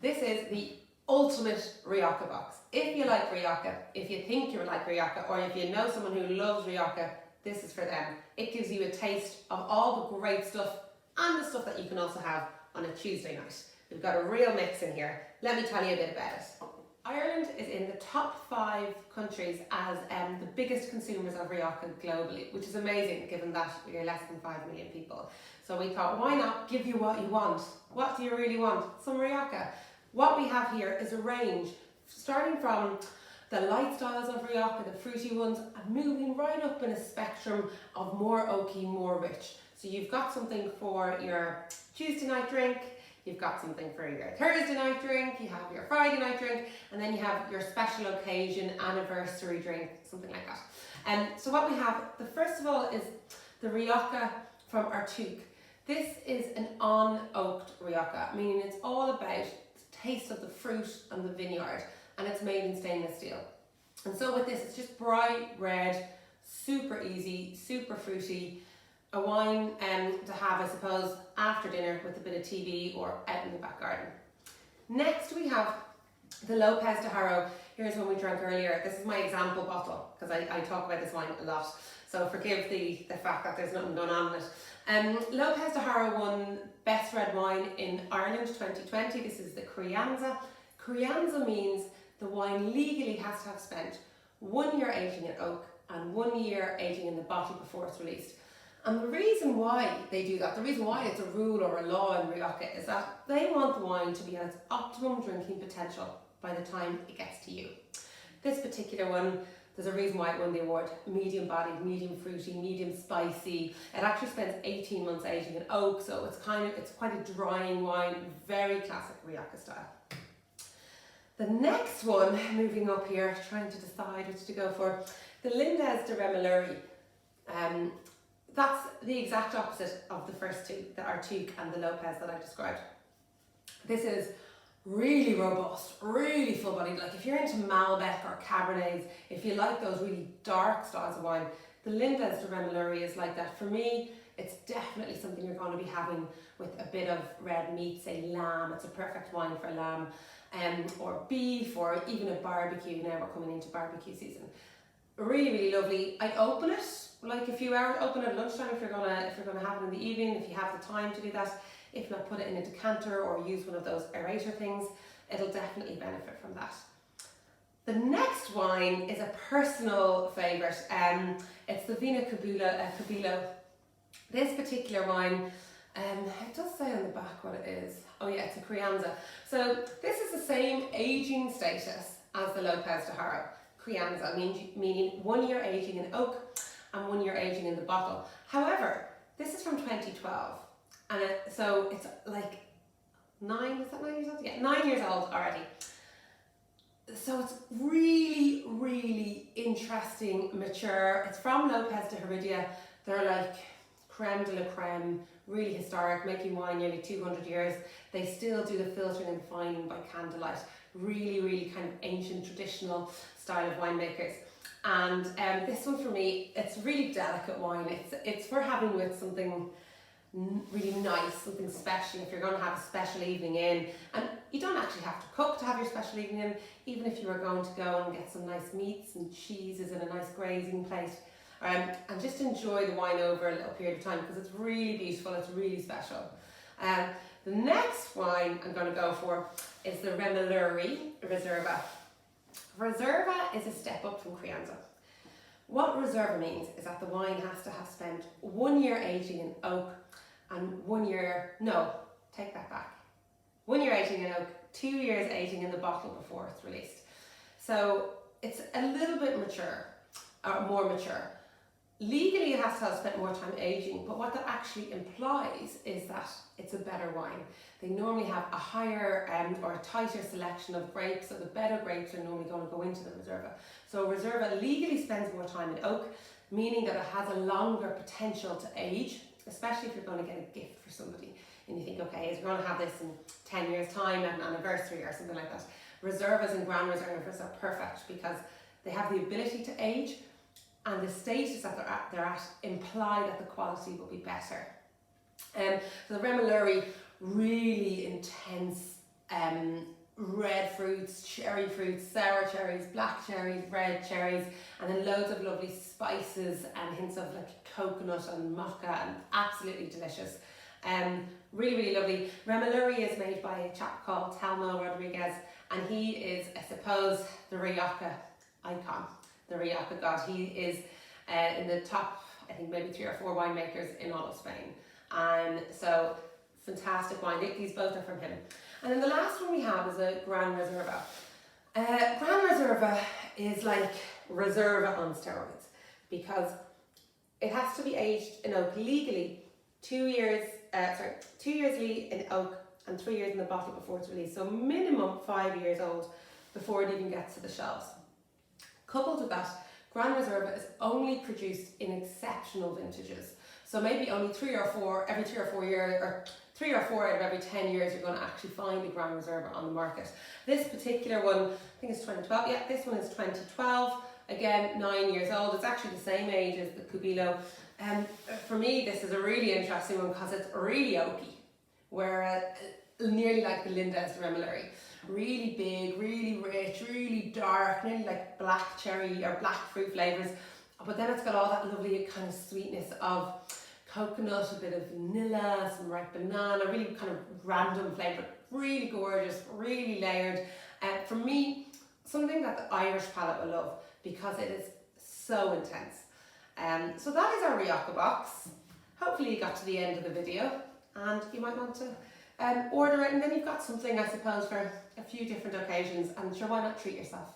This is the ultimate Rioja box. If you like Rioja, if you think you like Rioja, or if you know someone who loves Rioja, this is for them. It gives you a taste of all the great stuff and the stuff that you can also have on a Tuesday night. We've got a real mix in here. Let me tell you a bit about it. Ireland is in the top 5 countries as the biggest consumers of Rioja globally, which is amazing given that we're less than 5 million people. So we thought, why not give you what you want? What do you really want? Some Rioja. What we have here is a range, starting from the light styles of Rioja, the fruity ones, and moving right up in a spectrum of more oaky, more rich. So you've got something for your Tuesday night drink, you've got something for your Thursday night drink, you have your Friday night drink, and then you have your special occasion, anniversary drink, something like that. So what we have, the first of all, is the Rioja from Artuk. This is an unoaked Rioja, meaning it's all about the taste of the fruit and the vineyard, and it's made in stainless steel. And so with this, it's just bright red, super easy, super fruity, a wine to have, I suppose, after dinner with a bit of TV or out in the back garden. Next we have the Lopez de Haro. Here's one we drank earlier. This is my example bottle because I talk about this wine a lot. So forgive the fact that there's nothing going on in it. Lopez de Haro won Best Red Wine in Ireland 2020. This is the Crianza. Crianza means the wine legally has to have spent 1 year aging in oak and 1 year aging in the bottle before it's released. And the reason why they do that, the reason why it's a rule or a law in Rioja, is that they want the wine to be at its optimum drinking potential by the time it gets to you. This particular one, there's a reason why it won the award. Medium bodied, medium fruity, medium spicy. It actually spends 18 months aging in oak, so it's quite a drying wine, very classic Rioja style. The next one, moving up here, trying to decide which to go for, the Lindester Mullery. That's the exact opposite of the first two, the Artuk and the Lopez that I described. This is really robust, really full-bodied. Like if you're into Malbec or Cabernets, if you like those really dark styles of wine, the Lindester Mullery is like that. For me, it's definitely something you're going to be having with a bit of red meat, say lamb. It's a perfect wine for lamb, or beef, or even a barbecue. Now we're coming into barbecue season. Really, really lovely. I'd open it like a few hours, open it at lunchtime if you're gonna have it in the evening, if you have the time to do that. If not, put it in a decanter or use one of those aerator things. It'll definitely benefit from that. The next wine is a personal favourite. It's the Vino Cabilo. This particular wine, it does say on the back what it is. Oh yeah, it's a Crianza. So this is the same aging status as the Lopez de Haro. Crianza, meaning 1 year aging in oak and 1 year aging in the bottle. However, this is from 2012, and so it's like 9 years old? Yeah, 9 years old already. So it's really, really interesting, mature. It's from Lopez de Heredia. They're like creme de la creme, really historic, making wine nearly 200 years. They still do the filtering and fining by candlelight. Really, really kind of ancient, traditional style of winemakers. And this one for me, it's really delicate wine. It's for having with something really nice, something special, if you're going to have a special evening in. And you don't actually have to cook to have your special evening in, even if you were going to go and get some nice meats and cheeses in a nice grazing plate. And just enjoy the wine over a little period of time, because it's really beautiful, it's really special. The next wine I'm going to go for is the Remedy Reserva. Reserva is a step up from Crianza. What Reserva means is that the wine has to have spent 1 year aging in oak and 1 year, no, take that back. 1 year aging in oak, 2 years aging in the bottle before it's released. So it's a little bit mature, or more mature. Legally it has to have spent more time aging, but what that actually implies is that it's a better wine. They normally have a higher or a tighter selection of grapes, so the better grapes are normally going to go into the Reserva. So Reserva legally spends more time in oak, meaning that it has a longer potential to age, especially if you're going to get a gift for somebody and you think, okay, is we're going to have this in 10 years time at an anniversary or something like that. Reservas and Gran Reservas are perfect because they have the ability to age, and the status that they're at imply that the quality will be better. So the Mullery, really intense cherry fruits, sour cherries, black cherries, red cherries, and then loads of lovely spices and hints of like coconut and maca, and absolutely delicious. Really, really lovely. Mullery is made by a chap called Telmo Rodriguez, and he is, I suppose, the Rioja icon, the Rioja god. He is in the top, I think maybe 3 or 4 winemakers in all of Spain. So fantastic wine. These both are from him. And then the last one we have is a Gran Reserva. Gran Reserva is like Reserva on steroids, because it has to be aged in oak legally 2 years in oak and 3 years in the bottle before it's released. So minimum 5 years old before it even gets to the shelves. Coupled with that, Gran Reserva is only produced in exceptional vintages. So maybe only 3 or 4 every 3 or 4 years, or 3 or 4 out of every 10 years you're going to actually find a Gran Reserva on the market. This particular one, I think it's 2012. Yeah, this one is 2012. Again, 9 years old. It's actually the same age as the Cubilo. For me, this is a really interesting one because it's really oaky, where nearly like the Lindester Mullery. Really big, really rich, really dark, nearly like black cherry or black fruit flavours. But then it's got all that lovely kind of sweetness of coconut, a bit of vanilla, some ripe banana, really kind of random flavour. Really gorgeous, really layered. For me, something that the Irish palate will love because it is so intense. So that is our Rioja box. Hopefully you got to the end of the video, and you might want to order it, and then you've got something, I suppose, for a few different occasions, and sure, why not treat yourself?